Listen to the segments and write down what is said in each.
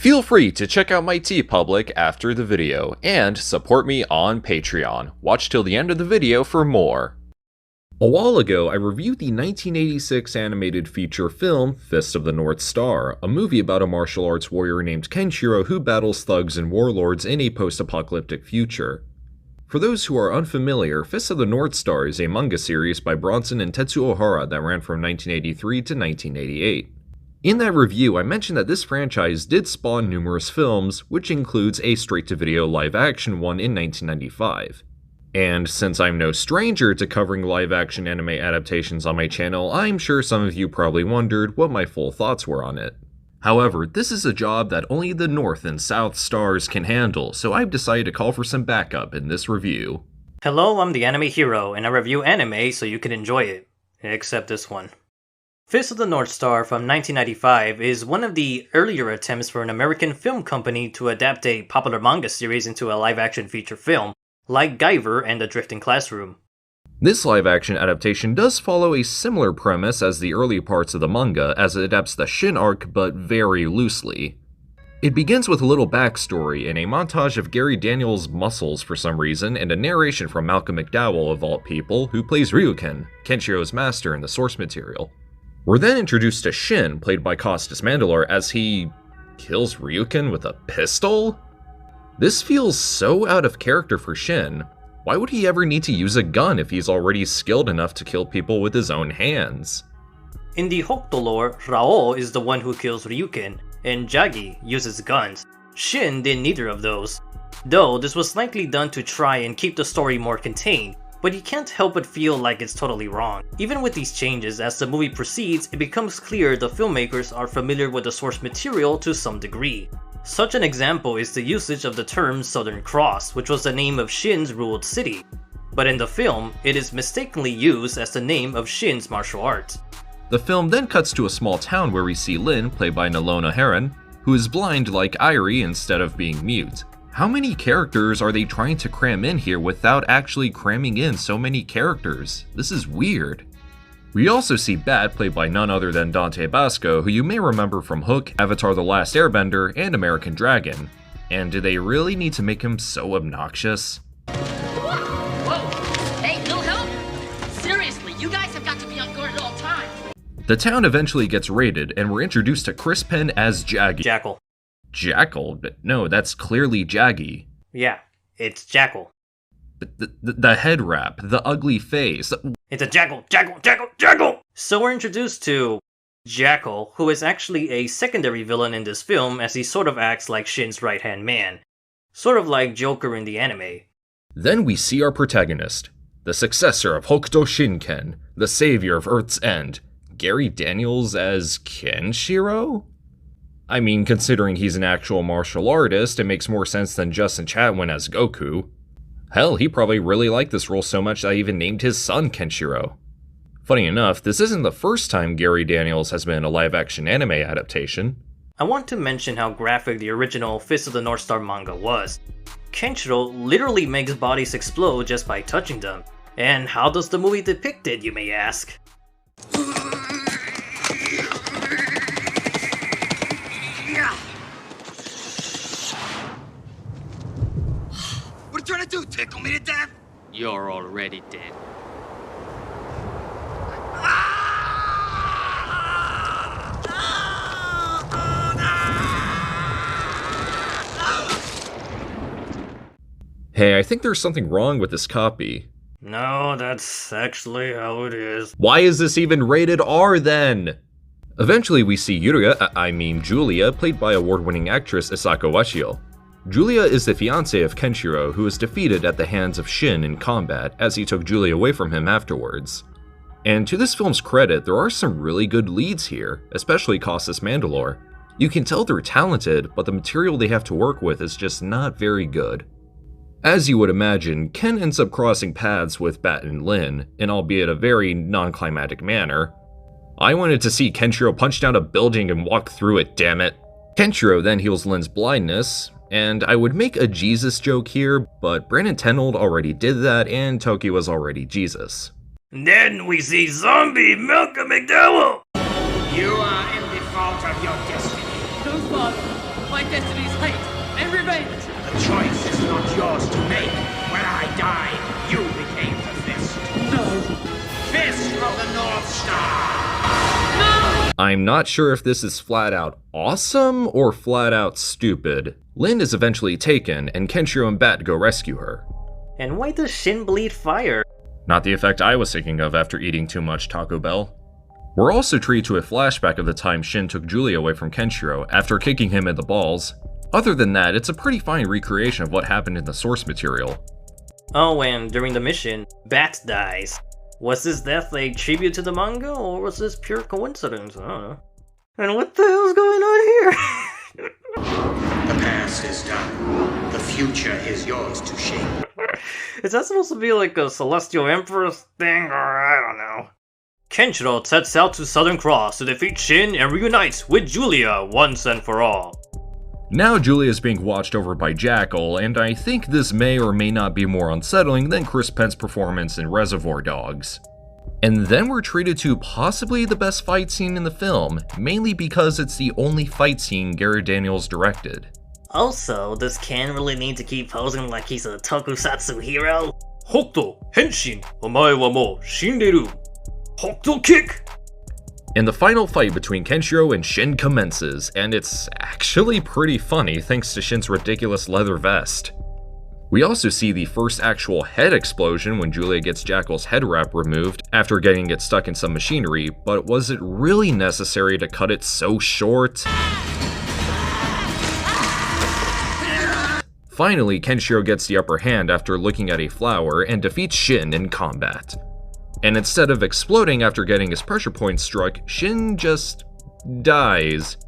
Feel free to check out my TeePublic after the video, and support me on Patreon. Watch till the end of the video for more. A while ago, I reviewed the 1986 animated feature film, Fist of the North Star, a movie about a martial arts warrior named Kenshiro who battles thugs and warlords in a post-apocalyptic future. For those who are unfamiliar, Fist of the North Star is a manga series by Bronson and Tetsuo Ohara that ran from 1983 to 1988. In that review, I mentioned that this franchise did spawn numerous films, which includes a straight-to-video live-action one in 1995. And since I'm no stranger to covering live-action anime adaptations on my channel, I'm sure some of you probably wondered what my full thoughts were on it. However, this is a job that only the North and South Stars can handle, so I've decided to call for some backup in this review. Hello, I'm the AnimeHERO, and I review anime so you can enjoy it. Except this one. Fist of the North Star from 1995 is one of the earlier attempts for an American film company to adapt a popular manga series into a live-action feature film, like Guyver and The Drifting Classroom. This live-action adaptation does follow a similar premise as the early parts of the manga, as it adapts the Shin arc, but very loosely. It begins with a little backstory and a montage of Garry Daniels' muscles for some reason, and a narration from Malcolm McDowell of all people, who plays Ryuken, Kenshiro's master in the source material. We're then introduced to Shin, played by Costas Mandylor, as he kills Ryuken with a pistol? This feels so out of character for Shin. Why would he ever need to use a gun if he's already skilled enough to kill people with his own hands? In the Hokuto lore, Rao is the one who kills Ryuken, and Jagi uses guns. Shin did neither of those. Though this was likely done to try and keep the story more contained, but you can't help but feel like it's totally wrong. Even with these changes, as the movie proceeds, it becomes clear the filmmakers are familiar with the source material to some degree. Such an example is the usage of the term Southern Cross, which was the name of Shin's ruled city. But in the film, it is mistakenly used as the name of Shin's martial arts. The film then cuts to a small town where we see Lin, played by Nalona Heron, who is blind like Irie instead of being mute. How many characters are they trying to cram in here without actually cramming in so many characters? This is weird. We also see Bat, played by none other than Dante Basco, who you may remember from Hook, Avatar: The Last Airbender, and American Dragon. And do they really need to make him so obnoxious? Whoa! Hey, no help? Seriously, you guys have got to be on guard at all times. The town eventually gets raided, and we're introduced to Chris Penn as Jaggy. Jackal. Jackal? But no, that's clearly Jaggy. Yeah, it's Jackal. The head wrap, the ugly face. It's a Jackal, Jackal, Jackal, Jackal! So we're introduced to Jackal, who is actually a secondary villain in this film as he sort of acts like Shin's right-hand man. Sort of like Joker in the anime. Then we see our protagonist, the successor of Hokuto Shinken, the savior of Earth's End, Garry Daniels as Kenshiro? I mean, considering he's an actual martial artist, it makes more sense than Justin Chatwin as Goku. Hell, he probably really liked this role so much that he even named his son Kenshiro. Funny enough, this isn't the first time Garry Daniels has been in a live-action anime adaptation. I want to mention how graphic the original Fist of the North Star manga was. Kenshiro literally makes bodies explode just by touching them. And how does the movie depict it, you may ask? What are you trying to do, tickle me to death? You're already dead. Hey, I think there's something wrong with this copy. No, that's actually how it is. Why is this even rated R then? Eventually we see Julia, played by award-winning actress Isako Washio. Julia is the fiancée of Kenshiro, who was defeated at the hands of Shin in combat as he took Julia away from him afterwards. And to this film's credit, there are some really good leads here, especially Costas Mandylor. You can tell they're talented, but the material they have to work with is just not very good. As you would imagine, Ken ends up crossing paths with Bat and Lin, in albeit a very non-climatic manner. I wanted to see Kenshiro punch down a building and walk through it, damn it. Kenshiro then heals Lin's blindness, and I would make a Jesus joke here, but Brandon Tenold already did that and Toki was already Jesus. Then we see zombie Malcolm McDowell! You are in default of your destiny. No, Father. My my destiny's hate and revenge. The choice is not yours to make. When I died, you became the Fist. No. Fist of the North Star! I'm not sure if this is flat out awesome or flat out stupid. Lin is eventually taken, and Kenshiro and Bat go rescue her. And why does Shin bleed fire? Not the effect I was thinking of after eating too much Taco Bell. We're also treated to a flashback of the time Shin took Julia away from Kenshiro after kicking him in the balls. Other than that, it's a pretty fine recreation of what happened in the source material. Oh, and during the mission, Bat dies. Was this death a tribute to the manga, or was this pure coincidence? I don't know. And what the hell's going on here? The past is done. The future is yours to shape. Is that supposed to be like a Celestial Empress thing, or I don't know? Kenshiro sets out to Southern Cross to defeat Shin and reunites with Julia once and for all. Now Julia is being watched over by Jackal, and I think this may or may not be more unsettling than Chris Penn's performance in Reservoir Dogs. And then we're treated to possibly the best fight scene in the film, mainly because it's the only fight scene Garry Daniels directed. Also, does Ken really need to keep posing like he's a tokusatsu hero? Hokuto, Henshin, omae wa mou shinderu. Hokuto kick! And the final fight between Kenshiro and Shin commences, and it's actually pretty funny thanks to Shin's ridiculous leather vest. We also see the first actual head explosion when Julia gets Jackal's head wrap removed after getting it stuck in some machinery, but was it really necessary to cut it so short? Finally, Kenshiro gets the upper hand after looking at a flower and defeats Shin in combat. And instead of exploding after getting his pressure point struck, Shin just dies.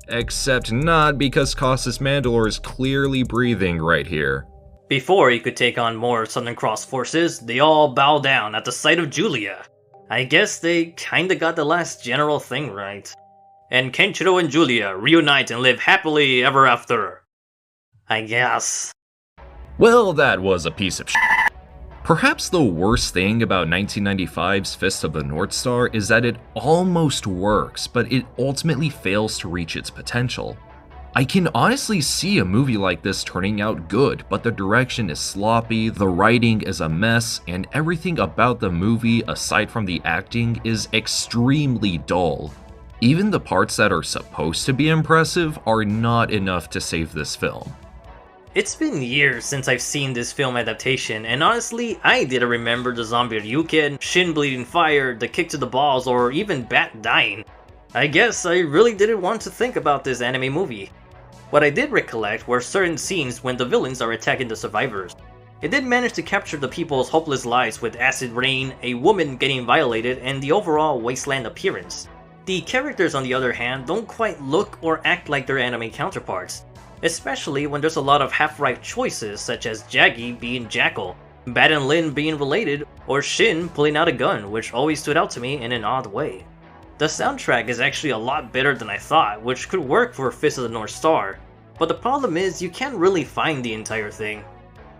Except not, because Casus Mandalore is clearly breathing right here. Before he could take on more Southern Cross forces, they all bow down at the sight of Julia. I guess they kinda got the last general thing right. And Kenshiro and Julia reunite and live happily ever after. I guess. Well, that was a piece of shit. Perhaps the worst thing about 1995's Fist of the North Star is that it almost works, but it ultimately fails to reach its potential. I can honestly see a movie like this turning out good, but the direction is sloppy, the writing is a mess, and everything about the movie, aside from the acting, is extremely dull. Even the parts that are supposed to be impressive are not enough to save this film. It's been years since I've seen this film adaptation, and honestly, I didn't remember the zombie Ryuken, Shin bleeding fire, the kick to the balls, or even Bat dying. I guess I really didn't want to think about this anime movie. What I did recollect were certain scenes when the villains are attacking the survivors. It did manage to capture the people's hopeless lives with acid rain, a woman getting violated, and the overall wasteland appearance. The characters, on the other hand, don't quite look or act like their anime counterparts. Especially when there's a lot of half-right choices, such as Jaggy being Jackal, Bat and Lin being related, or Shin pulling out a gun, which always stood out to me in an odd way. The soundtrack is actually a lot better than I thought, which could work for Fist of the North Star, but the problem is you can't really find the entire thing.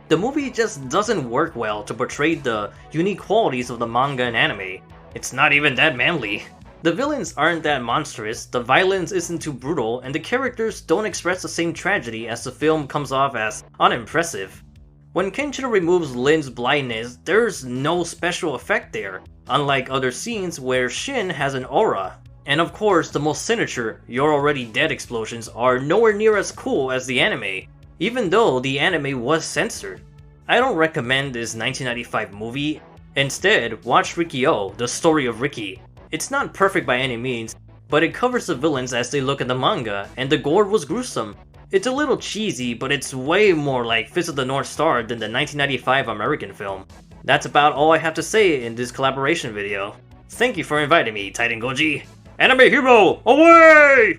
The movie just doesn't work well to portray the unique qualities of the manga and anime. It's not even that manly. The villains aren't that monstrous, the violence isn't too brutal, and the characters don't express the same tragedy as the film comes off as unimpressive. When Kenshiro removes Lin's blindness, there's no special effect there, unlike other scenes where Shin has an aura. And of course, the most sinister, "you're already dead" explosions are nowhere near as cool as the anime, even though the anime was censored. I don't recommend this 1995 movie. Instead, watch Riki-Oh, the story of Riki. It's not perfect by any means, but it covers the villains as they look in the manga, and the gore was gruesome. It's a little cheesy, but it's way more like Fist of the North Star than the 1995 American film. That's about all I have to say in this collaboration video. Thank you for inviting me, TitanGoji. AnimeHERO, away!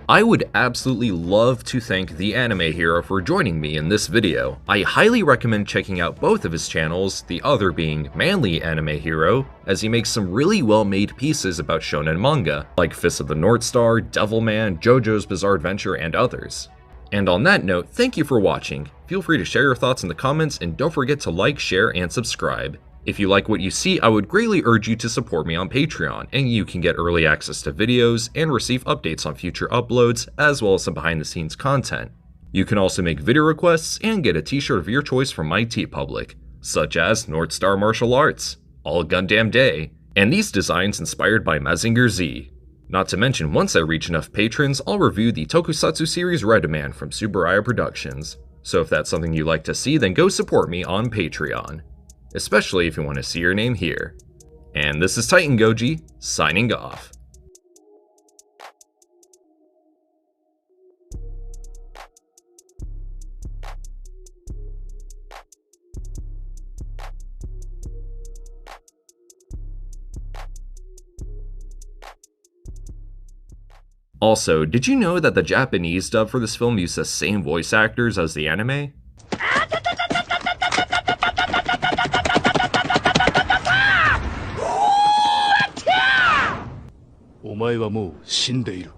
I would absolutely love to thank the AnimeHERO for joining me in this video. I highly recommend checking out both of his channels, the other being Manly AnimeHERO, as he makes some really well-made pieces about shonen manga, like Fist of the North Star, Devilman, JoJo's Bizarre Adventure, and others. And on that note, thank you for watching. Feel free to share your thoughts in the comments, and don't forget to like, share, and subscribe. If you like what you see, I would greatly urge you to support me on Patreon, and you can get early access to videos and receive updates on future uploads, as well as some behind the scenes content. You can also make video requests and get a t-shirt of your choice from my TeePublic, such as North Star Martial Arts, All Gundam Day, and these designs inspired by Mazinger Z. Not to mention, once I reach enough patrons, I'll review the Tokusatsu series Redaman from Subaraya Productions. So if that's something you'd like to see, then go support me on Patreon. Especially if you want to see your name here. And this is TitanGoji, signing off. Also, did you know that the Japanese dub for this film used the same voice actors as the anime? お前はもう死んでいる。